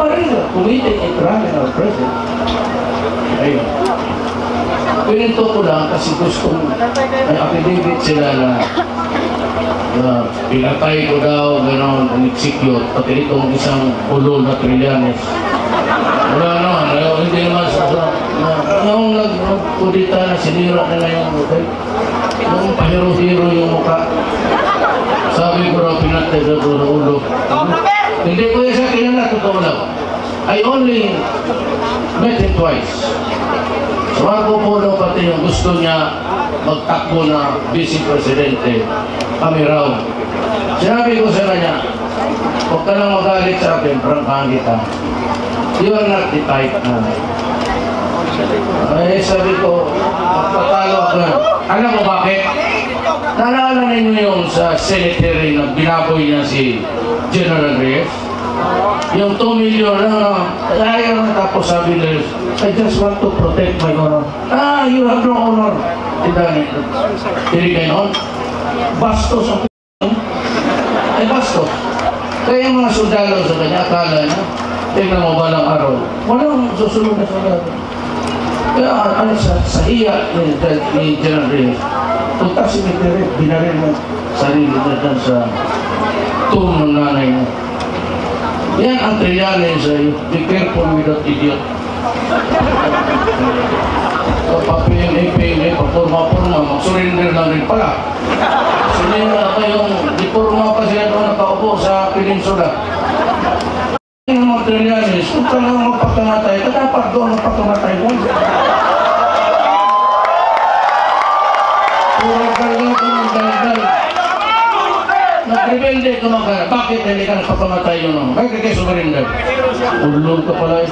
pa rin committing a criminal present. Ayun. Pininto ko lang kasi gustong may affidavit sila na pinatay ko daw, gano'n, in-execute, pati itong isang ulol na Trillanes. Wala naman, hindi naman sa yung nagkudita na sinira nila yung hotel. Yung pahiro-hiro yung mukha. Sabi ko raw pinatay sa ulo. Hindi ko yung sa kilala, totoo lang. I only met him twice. So ako po daw pati yung gusto niya magtakbo na vice presidente, kami raw. Sinabi ko sa kanya, huwag ka lang magalit sa akin, prangkahan kita. You are not the type na. Ay, sabi ko, magpatalo ako. Alam mo bakit? Naalala ninyo yung sa cemetery na binaboy niya si General Reyes? Yung 2 million lang, ayaw na tapos sabi nila, I just want to protect my honor. You have no honor. Hindi ganon. Bastos ang ay bastos. Kaya yung mga sundalo sa kanya, akala niya, tingnan mo ba lang araw? Walang susunod na sundalo. Kaya sa iya ni General Reyes, punta si Mitterrand, binaril mo sarili niya dyan sa tomb ng nanay niya. Yan ang Trillanes sa'yo. Be careful with that idiot. So, pa-PMA, pa-forma-forma, mag-surrender lang rin pala. Sinin na kayong di-forma pa siya doon nakaupo sa peninsula. Yung mga Trillanes, kung talagang magpakamatay, dapat doon magpakamatay doon. Purang talagang kumagdaldal. Nag-rebelde ka mga, bakit hindi ka nagpapamatay yun? Bakit kayo surrender? Ulong ka pala eh.